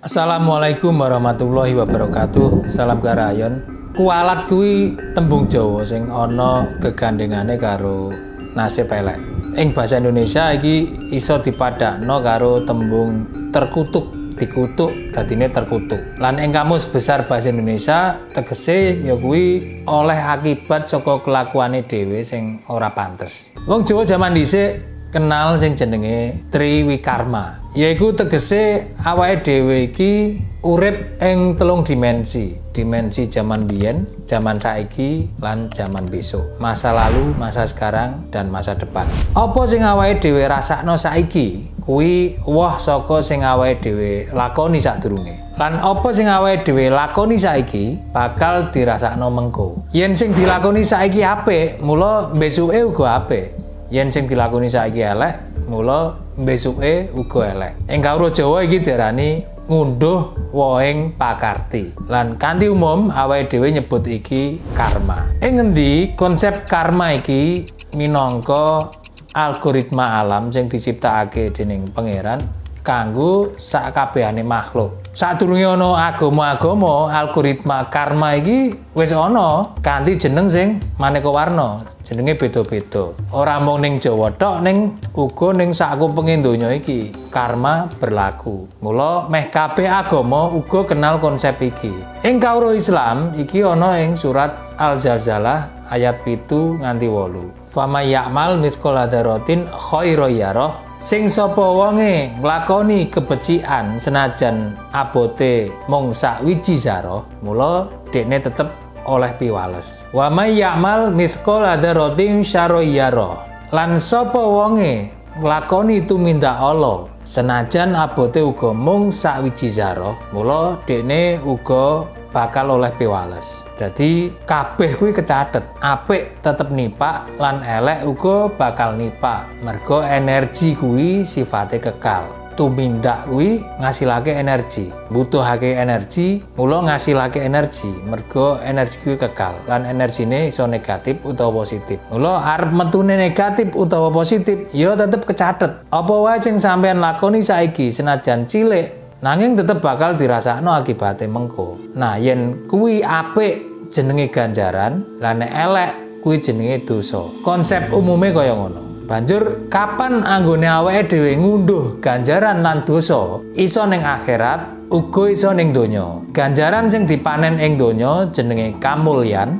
Assalamualaikum warahmatullahi wabarakatuh. Salam karayon. Kualat kuwi tembung Jawa sing ana gegandengane karo nasib elek. Ing basa Indonesia iki iso dipadakno karo tembung terkutuk, dikutuk dadine terkutuk. Lan ing kamus besar basa Indonesia tegese ya kuwi oleh akibat saka kelakuane dhewe sing ora pantes. Wong Jawa jaman dhisik kenal sing jenenge Triwikarma, yaiku tegese awake dhewe iki urip ing telung dimensi. Dimensi zaman biyen, zaman saiki, lan zaman besok. Masa lalu, masa sekarang, dan masa depan. Apa sing awake dhewe rasakno saiki kuwi woh saka sing awake dhewe lakoni sadurunge. Lan apa sing awake dhewe lakoni saiki bakal dirasakno mengko. Yen sing dilakoni saiki apik, mula besuke uga apik. Yen sing dilakoni saiki elek, mula besuke uga elek. Ing kawruh Jawa iki diarani ngunduh wohing pakarti. Lan kanthi umum awake dhewe nyebut iki karma. Ing ngendi konsep karma iki minangka algoritma alam sing diciptakake dening pangeran kanggo sakabehane makhluk. Sadurunge ana agama-agama, algoritma karma iki wis ana kanthi jeneng sing maneka warna. Jenenge beda-beda. Ora mung ning Jawa tok, ning uga ning sakupenge donya iki karma berlaku. Mula meh kabeh agama uga kenal konsep iki. Ing kawruh Islam iki ana ing surat Al-Zalzalah ayat 7 nganti 8. Fama ya'mal mithqala dzarratin khairan yarah. Sing sapa wonge nglakoni kebecikan senajan abote mung sak wiji zarah, mula dekne tetep oleh piwales. Wa may ya'mal mithqala dzarratin syarran yarah. Lan sapa wonge nglakoni tumindak ala senajan abote uga mung sak wiji zarah, mula dekne uga bakal oleh piwales. Dadi kabeh kuwi kecathet. Apik tetep nipak lan elek uga bakal nipak. Mergo energi kuwi sifate kekal. Tumindak kuwi ngasilake energi, butuhake energi, mula ngasilake energi. Mergo energi kuwi kekal lan energine iso negatif utawa positif. Mula arep metune negatif utawa positif ya tetep kecathet. Apa wae sing sampeyan lakoni saiki senajan cilik nanging tetep bakal dirasakno akibate mengko. Nah, yen kuwi apik jenenge ganjaran, lan nek elek kuwi jenenge dosa. Konsep umume kaya ngono. Banjur kapan anggone awake dhewe ngunduh ganjaran lan dosa, iso ning akhirat, uga iso ning donya. Ganjaran sing dipanen ing donya jenenge kamulyan,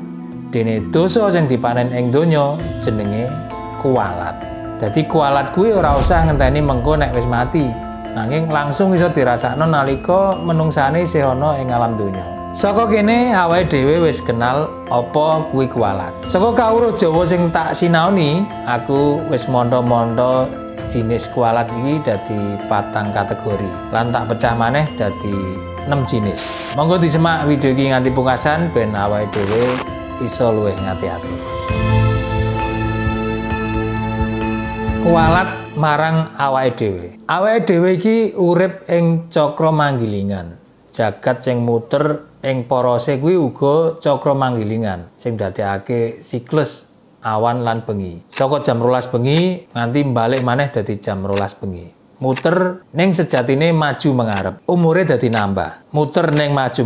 dene dosa sing dipanen ing donya jenenge kualat. Dadi kualat kuwi ora usah ngenteni mengko nek wis mati. Nanging langsung iso dirasakno nalika menungsane isih ana ing alam donya. Saka kene awake dhewe wis kenal apa kuwi kualat. Saka kawruh Jawa sing tak sinaoni, aku wis montho-montho jinis kualat iki dadi 4 kategori. Lan tak pecah maneh dadi 6 jenis. Monggo disimak video iki nganti pungkasan ben awake dhewe iso luwih ngati-ati. Kualat marang awake dhewe. Awake dhewe iki urip ing cakra manggilingan. Jagat sing muter ing porose kuwi uga cakra manggilingan sing dadekake siklus awan lan bengi. Saka jam 12 bengi nganti balik maneh dadi jam 12 bengi. Muter ning sejatine maju mengarep. Umure dadi nambah. Muter ning maju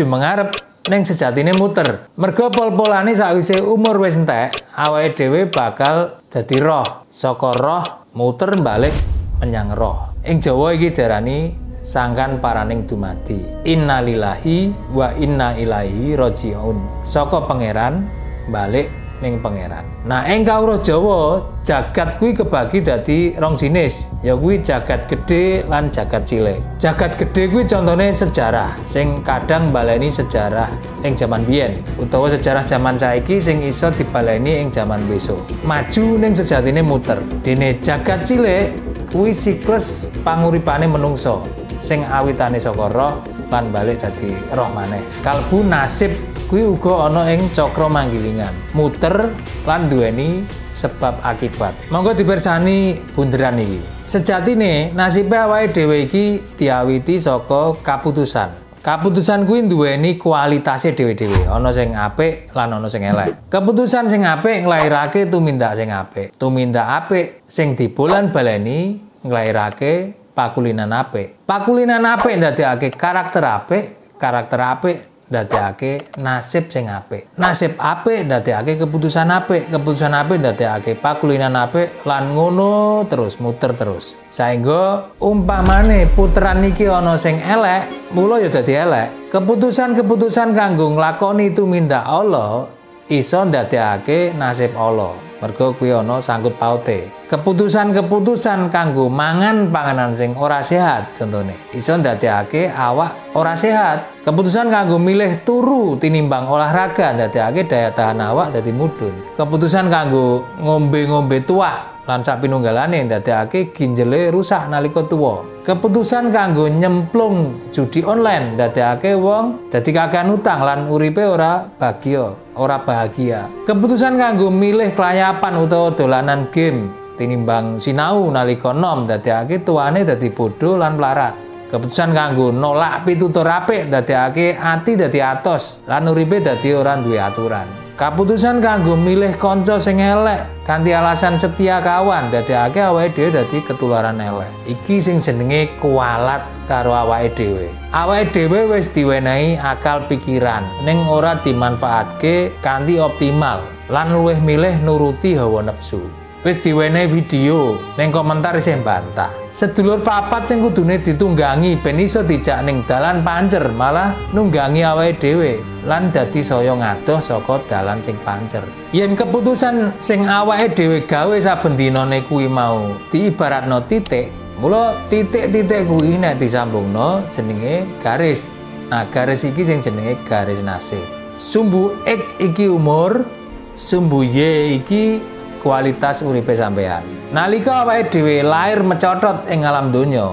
mengarep ning sejatine muter. Mergo pol-polane sawise umur wis entek, awake dhewe bakal dadi roh. Saka roh muter balik menyang roh. Ing Jawa iki diarani sangkan paraning dumadi. Innalillahi wa inna ilaihi raji'un. Saka pangeran balik ning pangeran. Nah, ing kawruh Jawa, jagat kuwi kebagi dadi 2 jenis. Ya kuwi jagat gedhe lan jagat cilik. Jagat gedhe kuwi contone sejarah sing kadang baleni sejarah ing jaman biyen utawa sejarah jaman saiki sing iso dibaleni ing jaman besok. Maju ning sejatine muter. Dene jagat cilik kuwi siklus panguripane menungso sing awitane saka roh lan balik dadi roh maneh. Kalbu nasib kuwi uga ana ing cakra manggilingan. Muter lan duweni sebab akibat. Monggo dipirsani bunderan iki. Sejatine nasibe awake dhewe iki diawiti saka kaputusan. Kaputusan kuwi nduweni kualitase dhewe-dhewe. Ana sing apik lan ana sing elek. Keputusan sing apik nglairake tumindak sing apik. Tumindak apik sing dibolan baleni nglairake pakulinan apik. Pakulinan apik ndadekake karakter apik, karakter apik ndadekake nasib sing apik. Nasib apik ndadekake keputusan apik, keputusan apik ndadekake pakulinan apik lan ngono terus muter terus. Saengga umpamane puteran iki ana sing elek, mula ya dadi elek. Keputusan-keputusan kanggo nglakoni tumindak Allah iso ndadekake nasib Allah. Mergo kuwi ana sangkut paute. Keputusan-keputusan kanggo mangan panganan sing ora sehat contone iso ndadekake awak ora sehat. Keputusan kanggo milih turu tinimbang olahraga ndadekake daya tahan awak dadi mudhun. Keputusan kanggo ngombe-ngombe tuak lan sapinunggalane ndadekake ginjele rusak nalika tuwa. Keputusan kanggo nyemplung judi online ndadekake wong dadi kakean utang lan uripe ora bahagia. Keputusan kanggo milih kelayapan utawa dolanan game tinimbang sinau nalika nom ndadekake tuane dadi bodho lan mlarat. Keputusan kanggo nolak pitutur apik ndadekake ati dadi atos lan uripe dadi ora duwe aturan. Keputusan kanggo milih kanca sing elek kanthi alasan setia kawan ndadekake awake dhewe dadi ketularan elek. Iki sing jenenge kualat karo awake dhewe. Awake dhewe wis diwenehi akal pikiran ning ora dimanfaatke kanthi optimal lan luwih milih nuruti hawa nafsu. Wis diwenehi video ning komentar isih bantah. Sedulur papat sing kudune ditunggangi ben iso dijak ning dalan pancer malah nunggangi awake dhewe lan dadi saya ngadoh saka dalan sing pancer. Yen keputusan sing awake dhewe gawe saben dinane kuwi mau diibaratno titik, mula titik-titik kuwi nek disambungno jenenge garis. Nah, garis iki sing jenenge garis nasib. Sumbu X iki umur, sumbu Y iki kualitas uripe sampean. Nalika awake dhewe lair mecotot ing alam donya,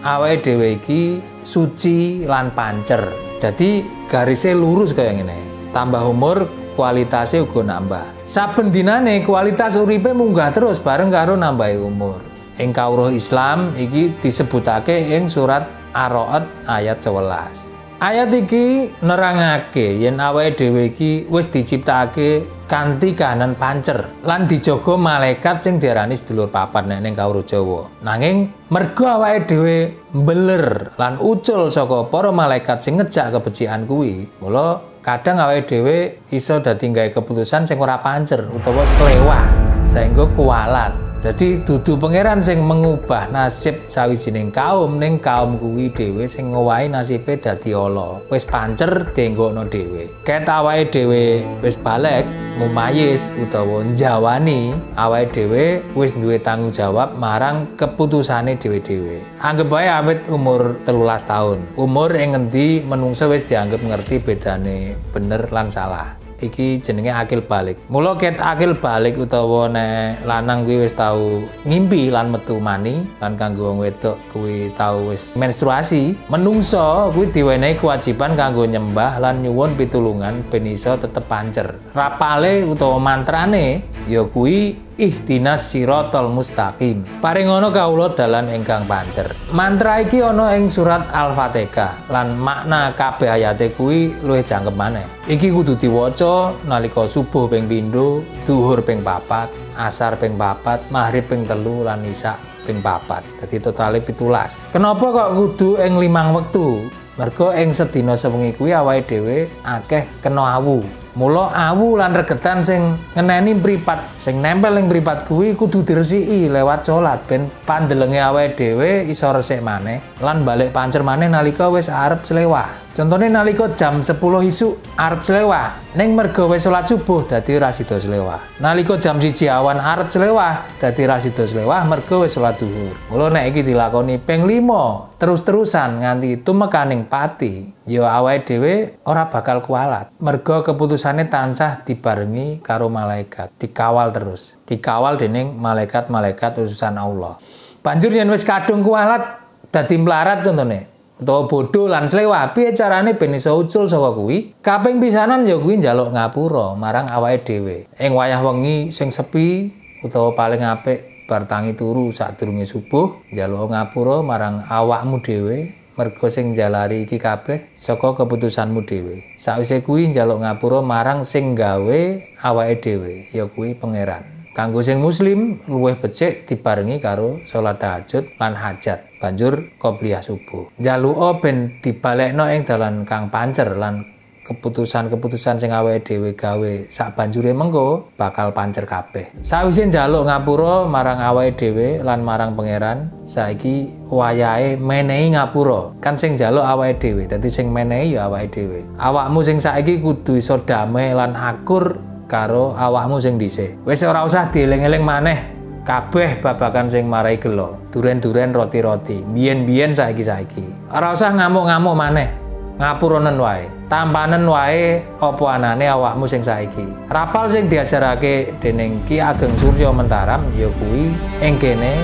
awake dhewe iki suci lan pancer. Dadi garise lurus kaya ngene. Tambah umur, kualitasnya uga nambah. Saben dinane kualitas uripe munggah terus bareng karo nambahi umur. Ing kawruh Islam iki disebutake ing surat Ar-Ra'd ayat 11. Ayat iki nerangake yen awake dhewe iki wis diciptakake kanthi kahanan pancer lan dijaga malaikat sing diarani sedulur papat nek ning kawruh Jawa. Nanging mergo awake dhewe mbeler lan ucul saka para malaikat sing ngejak kebecikan kuwi, mula kadang awake dhewe iso dadi gawe keputusan sing ora pancer utawa slewah saengga kualat. Jadi dudu pangeran sing mengubah nasib sawijining kaum ning kaum kuwi dhewe sing ngowahi nasibe dadi ala. Wis pancer dienggokno dhewe. Ket awake dhewe wis balik, mumayis utawa njawani, awake dhewe wis duwe tanggung jawab marang keputusane dhewe-dhewe. Anggep bae awit umur 13 tahun. Umur ing ngendi menungsa wis dianggep ngerti bedane bener lan salah. Iki jenenge akil balik. Mula ket akil balik utawa nek lanang kuwi wis tau ngimpi lan metu mani lan kanggo wong wedok kuwi tau wis menstruasi, menungso kuwi diwenehi kewajiban kanggo nyembah lan nyuwun pitulungan ben iso tetep pancer. Rapale utawa mantrane ya kuwi ihdinas siratal mustaqim. Paringono kawula dalan ingkang pancer. Mantra iki ana ing surat Al-Fatihah lan makna kabeh ayate kuwi luwih jangkep maneh. Iki kudu diwaca nalika subuh ping pindho, zuhur ping 4, asar ping 4, maghrib ping 3 lan isya ping 4. Dadi totale 17. Kenapa kok kudu ing 5 wektu? Mergo ing sedina sewengi kuwi awake dhewe akeh kena awu. Mula awu lan regetan sing ngeneni mripat, sing nempel ing mripat kuwi kudu diresiki lewat salat ben pandelenge awake dhewe iso resik maneh lan balik pancer maneh nalika wis arep slewah. Contone nalika jam 10 isuk arep slewah, ning mergo wis salat subuh dadi ora sida slewah. Nalika jam 1 awan arep slewah, dadi ora sida slewah mergo wis salat zuhur. Mula nek iki dilakoni ping 5 terus-terusan nganti tumekaning pati, ya awake dhewe ora bakal kualat. Mergo keputusane tansah dibarengi karo malaikat, dikawal terus. Dikawal dening malaikat-malaikat utusan Allah. Banjur yen wis kadung kualat dadi mlarat contone utawa bodho lan slewah, piye carane ben iso ucul saka kuwi? Kaping pisanan ya kuwi njaluk ngapura marang awake dhewe. Ing wayah wengi sing sepi utawa paling apik bar tangi turu sadurunge subuh, njaluk ngapura marang awakmu dhewe mergo sing njalari iki kabeh saka keputusanmu dhewe. Sawise kuwi njaluk ngapura marang sing gawe awake dhewe, ya kuwi pangeran. Kanggo sing muslim luwih becik dibarengi karo salat tahajud lan hajat. Banjur qobliyah subuh. Njaluka ben dibalekno ing dalan kang pancer lan keputusan-keputusan sing awake dhewe gawe sak banjure mengko bakal pancer kabeh. Sawise njaluk ngapura marang awake dhewe lan marang pangeran, saiki wayahe menehi ngapura. Kan sing njaluk awake dhewe, dadi sing menehi ya awake dhewe. Awakmu sing saiki kudu iso damai lan akur karo awakmu sing dhisik. Wis ora usah dieling-eling maneh kabeh babakan sing marai gelo. Duren-duren roti-roti, biyen-biyen saiki-saiki. Ora usah ngamuk-ngamuk maneh. Ngapuranen wae. Tampanen wae apa anane awakmu sing saiki. Rapal sing diajarake dening Ki Ageng Surya Mentaram ya kuwi ing kene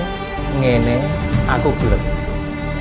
ngene aku gelem.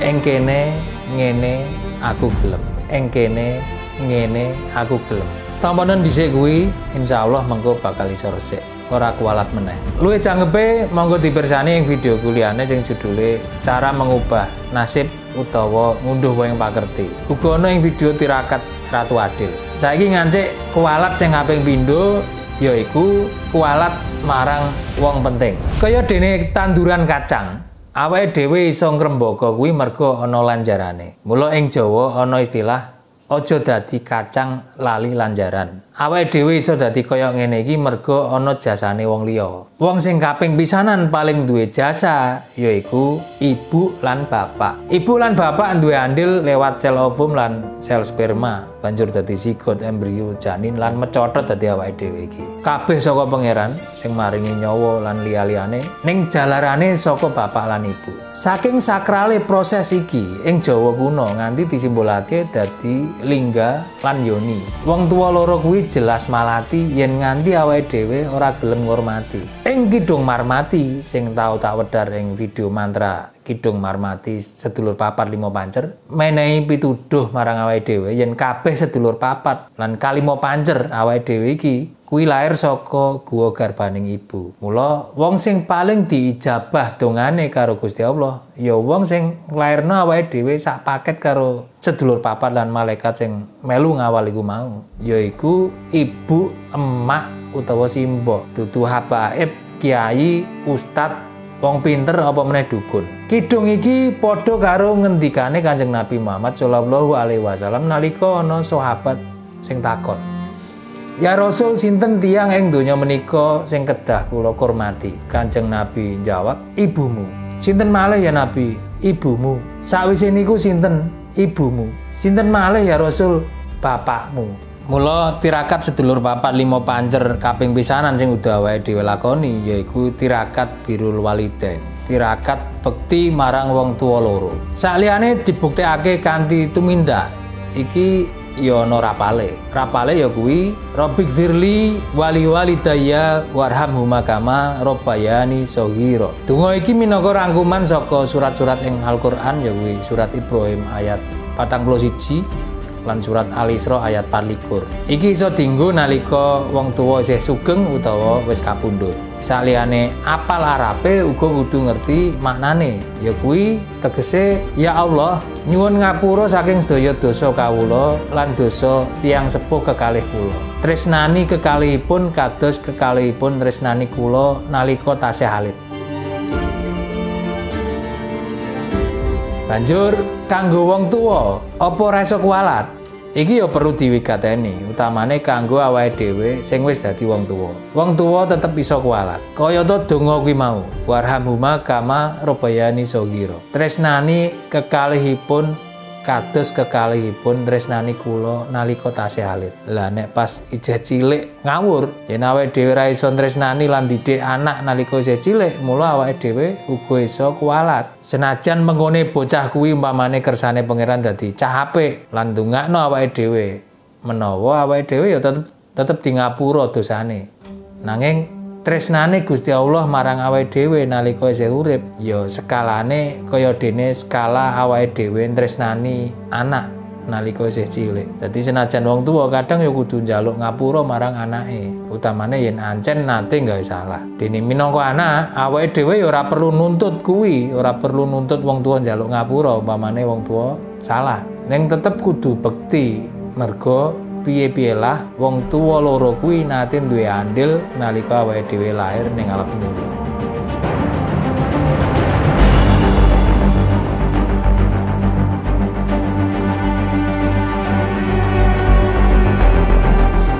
Ing kene ngene aku gelem. Ing kene ngene aku gelem. Tampanen dhisik kuwi insyaallah mengko bakal iso resik. Ora kualat meneh. Luwih jangepe monggo dipirsani ing video kuliahane sing judule cara mengubah nasib utawa ngunduh wae pakerti. Uga ana ing video tirakat Ratu Adil. Saiki ngancik kualat sing kaping pindho yaiku kualat marang wong penting. Kaya dene tanduran kacang, awake dhewe iso ngrembaka kuwi mergo ana lanjarane. Mula ing Jawa ana istilah aja dadi kacang lali lanjaran. Awake dhewe iso dadi kaya ngene iki mergo ana jasane wong liya. Wong sing kaping pisanan paling duwe jasa yaiku ibu lan bapak. Ibu lan bapak duwe andil lewat sel ovum lan sel sperma, banjur dadi zigot, embrio, janin lan mecotot dadi awake dhewe iki. Kabeh saka pangeran sing maringi nyawa lan liya-liyane ning jalarane saka bapak lan ibu. Saking sakrale proses iki ing Jawa kuno nganti disimpulake dadi lingga lan yoni. Wong tuwa loro kuwi jelas malati yen nganti awake dhewe ora gelem ngurmati. Ing Kidung Marmati sing tau tak wedhar ing video mantra Kidung Marmati sedulur papat limo pancer menehi pituduh marang awake dhewe yen kabeh sedulur papat lan kalimo pancer awake dhewe iki kuwi lair saka guwa garbaning ibu. Mula wong sing paling diijabah dongane karo Gusti Allah ya wong sing nglairno awake dhewe sak paket karo sedulur papat lan malaikat sing melu ngawal iku mau, yaiku ibu, emak utawa simbok, dudu habaib, kiai, ustad, wong pinter apa meneh dukun. Kidung iki padha karo ngendikane Kanjeng Nabi Muhammad sallallahu alaihi wasallam nalika ana sahabat sing takon, "Ya Rasul, sinten tiyang ing donya menika sing kedah kula kurmati?" Kanjeng Nabi jawab, "Ibumu." "Sinten malih ya Nabi?" "Ibumu." "Sawise niku sinten?" "Ibumu." "Sinten malih ya Rasul?" "Bapakmu." Mula tirakat sedulur papat limo pancer kaping pisanan sing udah awake dhewe lakoni yaiku tirakat birrul walidain. Tirakat bekti marang wong tuwa loro. Sakliyane dibuktekake kanthi tumindak. Iki ya ana rapale. Rapale ya kuwi Rabbighfirli wali walidayya warhamhuma kama rabbayani shaghira. Donga iki minangka rangkuman saka surat-surat ing Al-Qur'an ya kuwi surat Ibrahim ayat 41 lan surat Al-Isra ayat 24. Iki iso dienggo nalika wong tuwa isih sugeng utawa wis kapundhut. Saliyane apal arape uga kudu ngerti maknane. Ya kuwi tegese ya Allah, nyuwun ngapura saking sedaya dosa kawula lan dosa tiyang sepuh kekalih kula. Tresnani kekalihipun kados kekalihipun tresnani kula nalika tasih alit. Banjur kanggo wong tuwa apa ora iso kualat? Iki ya perlu diwigateni, utamane kanggo awake dhewe sing wis dadi wong tuwa. Wong tuwa tetep iso kualat. Kayata donga kuwi mau, warhamhuma kama rabbayani shaghira. Tresnani kekalihipun kados kekalihipun tresnani kula nalika tasih alit. Lah nek pas ijeh cilik ngawur, yen awake dhewe ra iso tresnani lan didik anak nalika isih cilik, mula awake dhewe uga iso kualat. Senajan mengkone bocah kuwi umpamane kersane pangeran dadi cah apik lan ndongakno awake dhewe, menawa awake dhewe ya tetep di ngapura dosane. Nanging tresnane Gusti Allah marang awake dhewe nalika isih urip ya skalane kaya dene skala awake dhewe tresnani anak nalika isih cilik. Dadi senajan wong tuwa kadang ya kudu njaluk ngapura marang anake, utamane yen ancen nate gawe salah. Dene minangka anak, awake dhewe ya ora perlu nuntut kuwi, ora perlu nuntut wong tuwa njaluk ngapura umpamane wong tuwa salah. Ning tetep kudu bekti mergo piye-piye lah wong tuwa loro kuwi nate duwe andil nalika awake dhewe lahir ning alam dunya.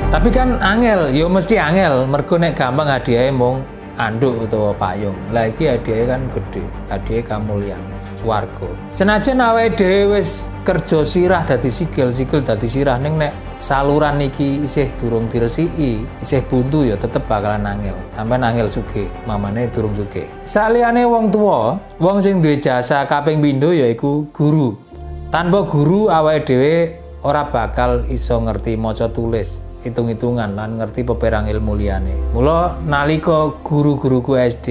Tapi kan angel, yo mesti angel, mergo nek gampang hadiahe mung anduk utawa payung. Lah iki hadiahe kan gede, hadiahe kamulyan, swarga. Senajan awake dhewe wis kerja sirah dadi sikil dadi sirah ning nek saluran iki isih durung diresiki, isih buntu ya tetep bakalan angel. Sampeyan angel sugih, mamane durung sugih. Saliyane wong tuwa, wong sing duwe jasa kaping pindho yaiku guru. Tanpa guru awake dhewe ora bakal iso ngerti maca tulis, hitung-hitungan lan ngerti peperang ilmu liyane. Mula nalika guru-guruku SD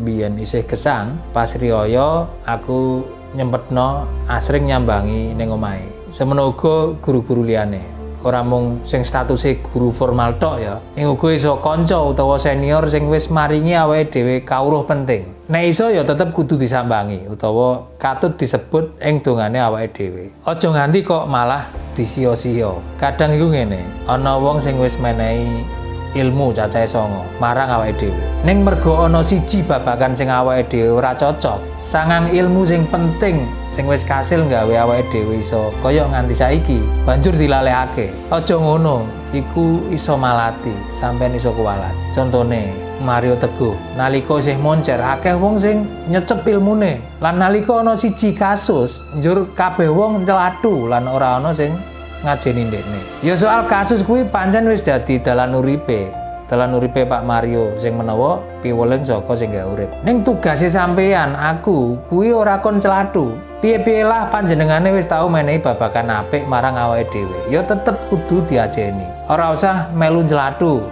mbiyen isih gesang, pas riyaya aku nyempetno asring nyambangi ning omahe. Semono uga guru-guru liyane. Ora mung sing statuse guru formal tok ya, ing uga iso kanca utawa senior sing wis maringi awake dhewe kawruh penting. Nek iso ya tetep kudu disambangi utawa katut disebut ing dongane awake dhewe. Aja nganti kok malah disia-sia. Kadang iku ngene, ana wong sing wis menehi ilmu cacahe 9 marang awake dhewe. Ning mergo ana siji babagan sing awake dhewe ora cocok, sangang ilmu sing penting sing wis kasil gawe awake dhewe iso kaya nganti saiki, banjur dilalekake. Aja ngono, iku iso malati, sampeyan iso kuwalat. Contone Mario Teguh, nalika isih moncer akeh wong sing nyecep ilmune. Lan nalika ana siji kasus, njur kabeh wong celathu lan ora ana sing ngajeni ndekne. Ya soal kasus kuwi pancen wis dadi dalan uripe. Dalan uripe Pak Mario sing menawa piwulen saka sing gawe urip. Ning tugase sampeyan aku kuwi ora kon celathu. Piye-piye lah panjenengane wis tau menehi babagan apik marang awake dhewe. Ya tetep kudu diajeni. Ora usah melu celathu.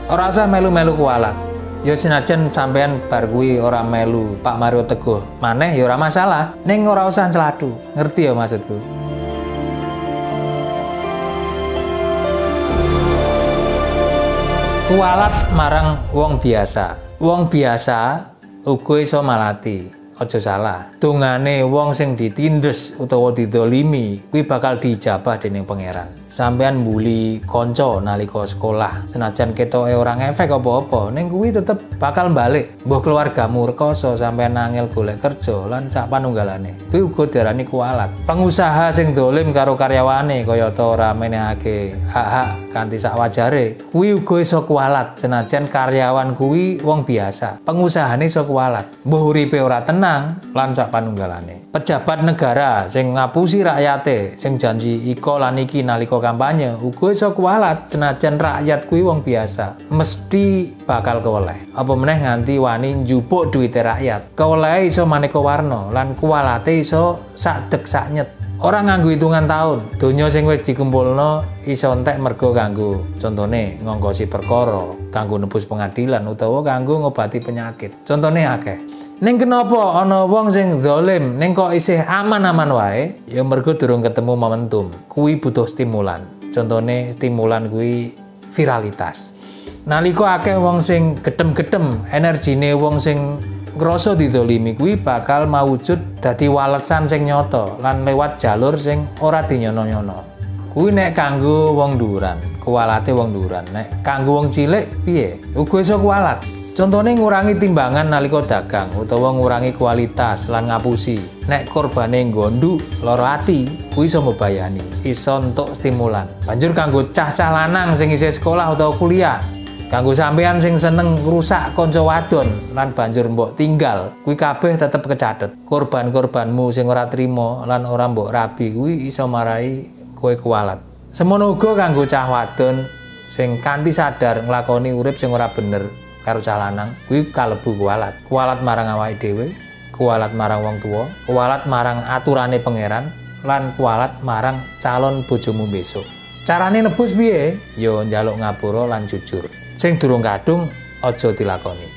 Ora usah melu-melu kuwalat. Ya senajan sampeyan bar kuwi ora melu Pak Mario Teguh maneh ya ora masalah. Ning ora usah celathu. Ngerti ya maksudku? Kuwalat marang wong biasa. Wong biasa uga iso malati. Aja salah. Dongane wong sing ditindes utawa didolimi kuwi bakal diijabah dening pangeran. Sampeyan mbuli kanca nalika sekolah, senajan ketoke ora ngefek apa-apa, ning kuwi tetep bakal balik. Mbuh keluargamu rekoso sampeyan angel golek kerja lan sak panunggalane. Kuwi uga diarani kuwalat. Pengusaha sing dolim karo karyawane kayata ora menehake hak-hak kanthi sak wajare, kuwi uga iso kuwalat senajan karyawan kuwi wong biasa. Pengusahane iso kuwalat. Mbuh uripe ora tenang lan sak panunggalane. Pejabat negara sing ngapusi rakyate, sing janji iko lan iki nalika kampanye uga iso kuwalat senajan rakyat kuwi wong biasa, mesti bakal keweleh. Apa meneh nganti wani njupuk duwite rakyat. Kewelehe iso maneka warna lan kuwalate iso sak deg sak nyet. Ora nganggo hitungan taun. Donya sing wis dikumpulno iso entek mergo kanggo contone ngongkosi perkara, kanggo nebus pengadilan utawa kanggo ngobati penyakit. Contone akeh. Ning kenapa ana wong sing zalim ning kok isih aman-aman wae? Ya mergo durung ketemu momentum. Kuwi butuh stimulan. Contone stimulan kuwi viralitas. Nalika akeh wong sing gedhem-gedhem, energine wong sing ngrasa didolimi kuwi bakal mawujud dadi walesan sing nyata lan lewat jalur sing ora dinyono-nyono. Kuwi nek kanggo wong duran, kuwalate wong duran. Nek kanggo wong cilik piye? Uga iso kuwalat. Contone ngurangi timbangan nalika dagang utawa ngurangi kualitas lan ngapusi. Nek korbane gonduk, lara ati, kuwi iso mbebayani, iso entuk stimulan. Banjur kanggo cah-cah lanang sing isih sekolah utawa kuliah, kanggo sampeyan sing seneng ngrusak kanca wadon lan banjur mbok tinggal, kuwi kabeh tetep kecathet. Korban-korbanmu sing ora trima lan ora mbok rabi kuwi iso marai kowe kuwalat. Semono uga kanggo cah wadon sing kanthi sadar nglakoni urip sing ora bener karo cah lanang, kuwi kalebu kuwalat. Kuwalat marang awake dhewe, kuwalat marang wong tuwa, kuwalat marang aturane pangeran, lan kuwalat marang calon bojomu besok. Carane nebus piye? Ya njaluk ngapura lan jujur. Sing durung kadung aja dilakoni.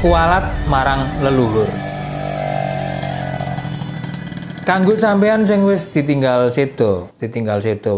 Kuwalat marang leluhur. Kanggo sampeyan sing wis ditinggal sedo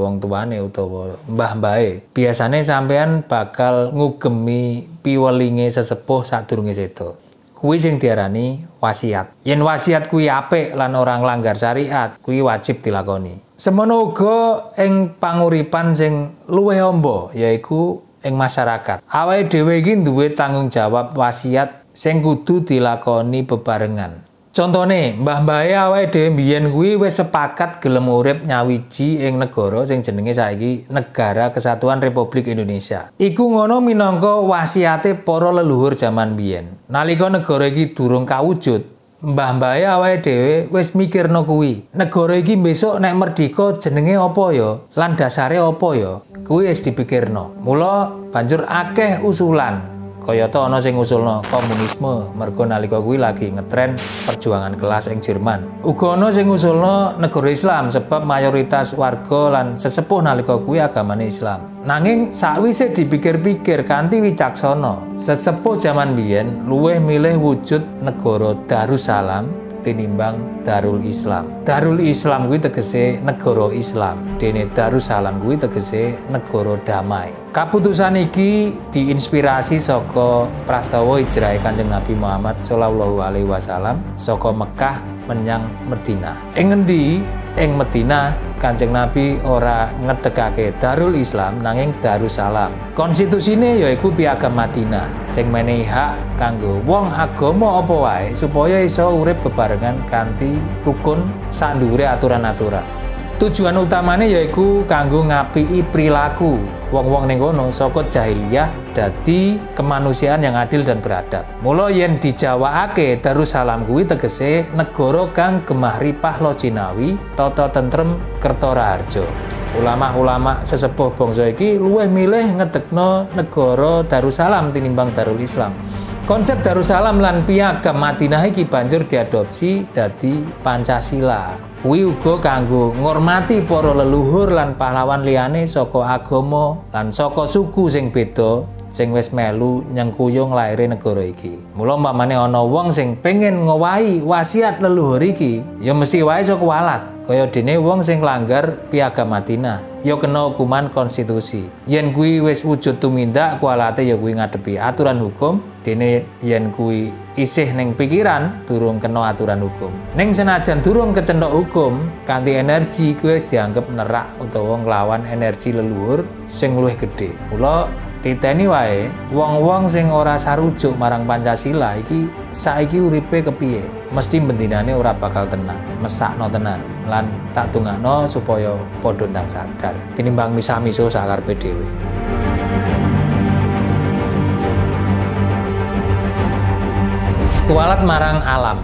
wong tuane utawa mbah-mbahe, biasane sampeyan bakal ngugemi piwelinge sesepuh sadurunge sedo. kuwi sing diarani wasiat. Yen wasiat kuwi apik lan ora nglanggar syariat, kuwi wajib dilakoni. Semono uga ing panguripan sing luwih amba, yaiku ing masyarakat. Awake dhewe iki duwe tanggung jawab wasiat sing kudu dilakoni bebarengan. Contone, mbah-mbahe awake dhewe biyen kuwi wis sepakat gelem urip nyawiji ing negara sing jenenge saiki Negara Kesatuan Republik Indonesia. Iku ngono minangka wasiate para leluhur jaman biyen. Nalika negara iki durung kawujud, mbah-mbahe awake dhewe wis mikirno kuwi. Negara iki besok nek merdeka jenenge apa ya? Lan dasare apa ya? Kuwi wis dipikirno. Mula banjur akeh usulan. Kayata ana sing ngusulno komunisme mergo nalika kuwi lagi ngetren perjuangan kelas ing Jerman. Uga ana sing ngusulno negara Islam sebab mayoritas warga lan sesepuh nalika kuwi agamane Islam. Nanging sakwise dipikir-pikir kanthi wicaksana, sesepuh jaman biyen luwih milih wujud negara Darussalam tinimbang Darul Islam. Darul Islam kuwi tegese negara Islam, dene Darussalam kuwi tegese negara damai. Kaputusan iki diinspirasi saka prastawa hijrahe Kanjeng Nabi Muhammad sallallahu alaihi wasallam saka Mekah menyang Madinah. Ing ngendi? Ing Madinah Kanjeng Nabi ora ngedekake Darul Islam nanging Darussalam. Konstitusine yaiku Piagam Madinah sing menehi hak kanggo wong agama apa wae supaya iso urip bebarengan kanthi rukun sandhure aturan-aturan. Tujuan utamane yaiku kanggo ngapiki perilaku wong-wong ning kono saka jahiliyah dadi kemanusiaan yang adil dan beradab. Mula yen dijawakake Darussalam kuwi tegese negara kang gemah ripah lojinawi, tata tentrem, kerta raharja. Ulama-ulama sesepuh bangsa iki luwih milih ngedekno negara Darussalam tinimbang Darul Islam. Konsep Darussalam lan Piagam Madinah iki banjur diadopsi dadi Pancasila. Kuwi uga kanggo ngormati para leluhur lan pahlawan liyane saka agama lan saka suku sing beda sing wis melu nyengkuyung laire negara iki. Mula umpamane ana wong sing pengen ngowahi wasiat leluhur iki, ya mesti wae iso kuwalat. Kaya dene wong sing langgar Piagam Madinah, ya kena hukuman konstitusi. Yen kuwi wis wujud tumindak, kuwalate ya kuwi ngadepi aturan hukum, dene yen kuwi isih ning pikiran durung kena aturan hukum. Ning senajan durung kecenthok hukum, kanthi energi kuwi wis dianggep nerak utawa nglawan energi leluhur sing luwih gedhe. Mula titeni wae wong-wong sing ora sarujuk marang Pancasila iki saiki uripe kepiye? Mesti bendinane ora bakal tenang, mesakno tenan lan tak tungakno supaya padha ndang sadar tinimbang misah-miso sakarepe dhewe. Kuwalat marang alam.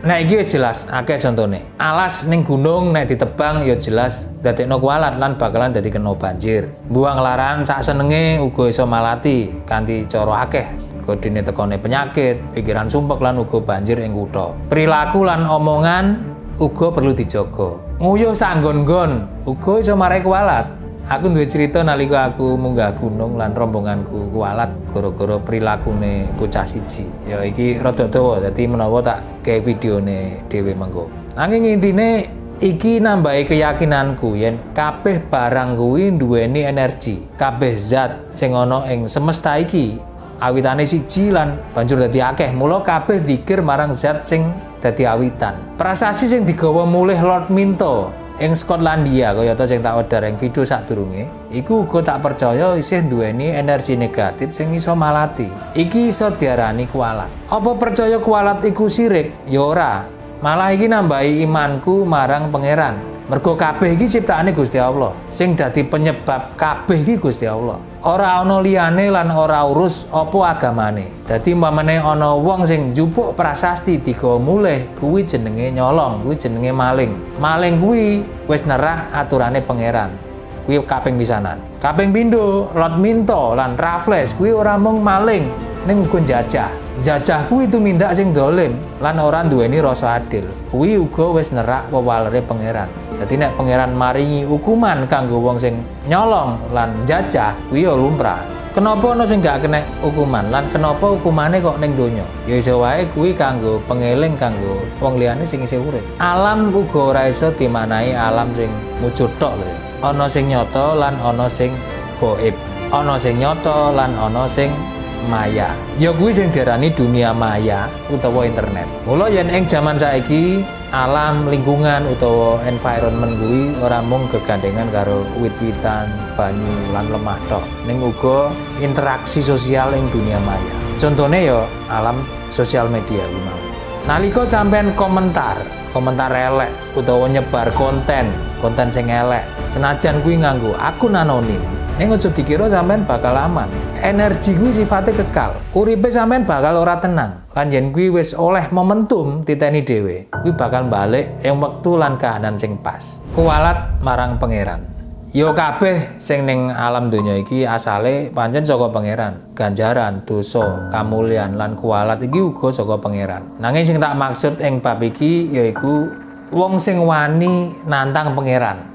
Nek iki wis jelas akeh contone. Alas ning gunung nek ditebang ya jelas dadekno kuwalat lan bakalan dadi kena banjir. Buang laran sak senenge uga iso malati kanthi cara akeh. Kodine tekone penyakit, pikiran sumpek lan uga banjir ing kutha. Perilaku lan omongan uga perlu dijaga. Nguyuh sak nggon-nggon uga iso marai kuwalat. Aku duwe cerita nalika aku munggah gunung lan rombonganku kuwalat gara-gara prilakune bocah siji. Ya iki rada dawa, dadi menawa tak gawe videone dhewe mengko. Nanging intine iki nambahi keyakinanku yen kabeh barang kuwi duweni energi. Kabeh zat sing ana ing semesta iki awitane siji lan banjur dadi akeh. Mula kabeh dzikir marang zat sing dadi awitan. Prasasti sing digawa mulih Lord Minto ing Skotlandia kayata sing tak odar ing video sadurunge iku uga tak percaya isih duweni energi negatif sing iso malati. Iki iso diarani kuwalat. Apa percaya kuwalat iku sirik? Ya ora. Malah iki nambahi imanku marang pangeran. Mergo kabeh iki ciptaane Gusti Allah. Sing dadi penyebab kabeh iki Gusti Allah. Ora ana liyane lan ora urus apa agamane. Dadi umpamane ana wong sing njupuk prasasti digawa mulih, kuwi jenenge nyolong, kuwi jenenge maling. Maling kuwi wis nerah aturane pangeran. Kuwi kaping pisanan. Kaping pindho, Lord Minto lan Raffles kuwi ora mung maling, ning uga njajah. Njajah kuwi tumindak sing dolim lan ora duweni rasa adil. Kuwi uga wis nerak wewalere pangeran. Dadi nek pangeran maringi hukuman kanggo wong sing nyolong lan njajah, kuwi ya lumrah. Kenapa ana sing gak kena hukuman lan kenapa hukumane kok ning donya? Ya iso wae kuwi kanggo pengeling kanggo wong liyane sing isih urip. Alam uga ora iso dimanai alam sing wujud tok lho. Ana sing nyata lan ana sing gaib. Ana sing nyata lan ana sing maya. Ya kuwi sing diarani dunia maya utawa internet. Mula yen ing jaman saiki alam lingkungan utawa environment kuwi ora mung gegandengan karo wit-witan, banyu lan lemah tok. Ning uga interaksi sosial ing dunia maya. Contohnya ya alam sosial media kuwi mau. Nalika sampean komentar elek utawa nyebar konten sing elek, senajan kuwi nganggo akun anonim, ning aja dikira sampean bakal aman. Energi kuwi sifatnya kekal. Uripe sampean bakal ora tenang. Lan yen kuwi wis oleh momentum titeni dhewe, kuwi bakal balik ing wektu lan kahanan sing pas. Kuwalat marang pangeran. Yo kabeh sing ning alam donya iki asale pancen saka pangeran. Ganjaran, dosa, kamulyan lan kuwalat iki uga saka pangeran. Nanging sing tak maksud ing bab iki yaiku wong sing wani nantang pangeran.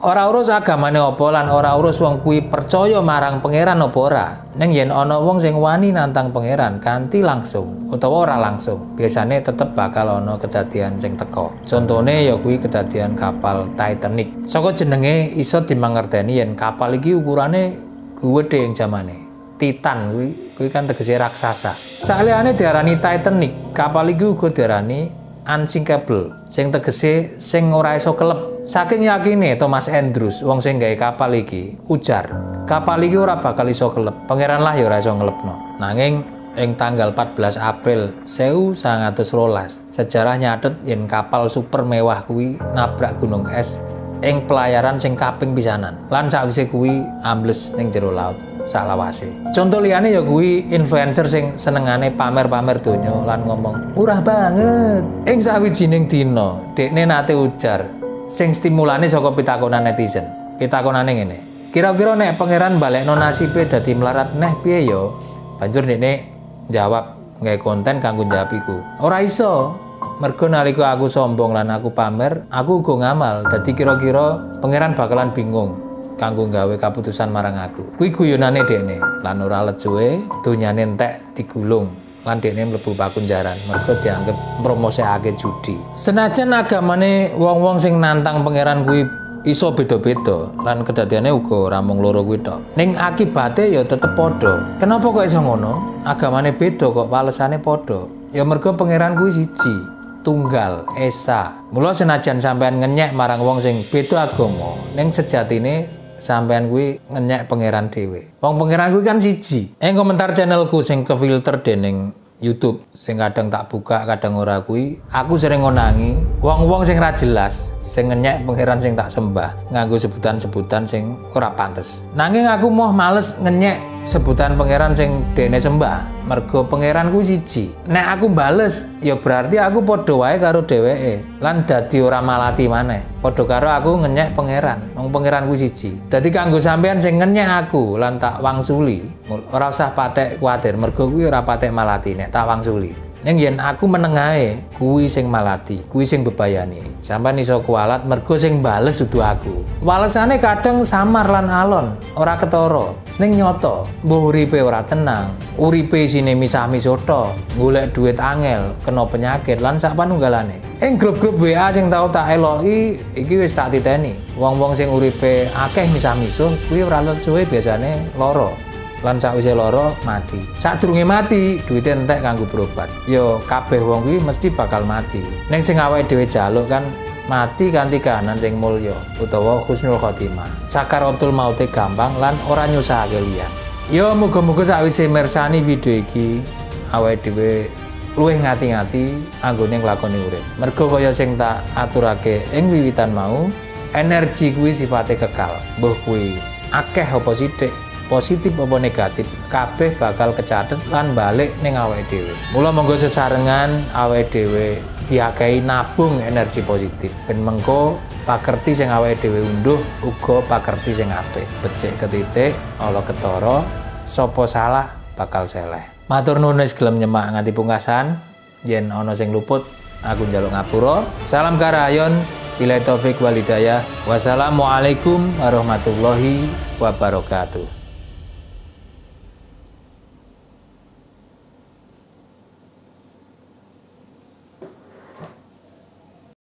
Ora urus agamane apa lan ora urus wong kuwi percaya marang pangeran apa ora. Ning yen ana wong sing wani nantang pangeran kanthi langsung utawa ora langsung, biasane tetep bakal ana kedadian sing teka. Contone ya kuwi kedadian kapal Titanic. Saka jenenge iso dimangerteni yen kapal iki ukurane gedhe ing jamane. Titan kuwi kan tegese raksasa. Saliyane diarani Titanic, kapal iki uga diarani unsinkable, sing tegese sing ora iso kelep. Saking yakine Thomas Andrews, wong sing gawe kapal iki, ujar, kapal iki ora bakal iso kelep. Pangeran lah ya ora iso ngelepno. Nanging ing tanggal 14 April 1912, sejarah nyatet yen kapal super mewah kuwi nabrak gunung es ing pelayaran sing kaping pisanan. Lan sawise kuwi ambles ning jero laut salawase. Contoh liyane ya kuwi influencer sing senengane pamer-pamer donya lan ngomong murah banget. Ing sawijining dina, dekne nate ujar sing stimulane saka pitakonan netizen. Pitakonane ngene. Kira-kira nek pangeran balekno nasibe dadi melarat neh piye ya? Banjur dekne jawab nggawe konten kanggo jawab iku. Ora iso. Mergo nalika aku sombong lan aku pamer, aku uga ngamal. Dadi kira-kira pangeran bakalan bingung kanggo gawe kaputusan marang aku. Kuwi guyonane dekne. Lan ora lecuwe donyane entek digulung. Lan dekne mlebu pakunjaran mergo dianggep mpromosikake judi. Senajan agamane wong-wong sing nantang pangeran kuwi iso beda-beda lan kedadiane uga ora mung loro kuwi tok. Ning akibate ya tetep padha. Kenapa kok iso ngono? Agamane beda kok walesane padha. Ya mergo pangeran kuwi siji, tunggal, esa. Mula senajan sampean ngenyek marang wong sing beda agama, ning sejatine sampean kuwi ngenyek pangeran dhewe. Wong pangeran kuwi kan siji. Ing komentar channelku sing kefilter dening YouTube sing kadang tak buka kadang ora kuwi, aku sering ngonangi wong-wong sing ra jelas, sing ngenyek pangeran sing tak sembah nganggo sebutan-sebutan sing ora pantes. Nanging aku moh males ngenyek sebutan pangeran sing dene sembah, mergo pangeran kuwi siji. Nek aku bales, ya berarti aku padha wae karo dheweke lan dadi ora malati maneh. Padha karo aku ngenyek pangeran, wong pangeran kuwi siji. Dadi kanggo sampean sing ngenyek aku lan tak wangsuli, ora usah patek kuwatir mergo kuwi ora patek malati nek tak wangsuli. Ning yen aku menengae, kuwi sing malati, kuwi sing bebayani. Sampeyan iso kualat mergo sing bales dudu aku. Walesane kadang samar lan alon, ora ketara. Ning nyata, mbuh uripe ora tenang, uripe isine misah-misah tok, golek duit angel, kena penyakit lan sak panunggalane. Ing grup-grup WA sing tau tak eloki, iki wis tak titeni. Wong-wong sing uripe akeh misah-misuh, kuwi ora lecuwe biasane lara. Lan sakwise lara mati. Sadurunge mati, duwite entek kanggo berobat. Ya kabeh wong kuwi mesti bakal mati. Ning sing awake dhewe jaluk kan mati kanthi kahanan sing mulya utawa husnul khotimah. Sakaratul maute gampang lan ora nyusahake liyan. Ya muga-muga sakwise mirsani video iki awake dhewe luwih ngati-ngati anggone nglakoni urip. Mergo kaya sing tak aturake ing wiwitan mau, energi kuwi sifate kekal. Mbuh kuwi akeh apa sithik, positif apa negatif, kabeh bakal kecathet lan balik ning awake dhewe. Mula monggo sesarengan awake dhewe diakehi nabung energi positif. Ben mengko pakerti sing awake dhewe unduh uga pakerti sing apik. Becik ketitik, ala ketara, sapa salah bakal seleh. Matur nuwun wis gelem nyemak nganti pungkasan. Yen ana sing luput, aku njaluk ngapura. Salam karahayon, billahi taufik wal hidayah. Wassalamualaikum warahmatullahi wabarakatuh.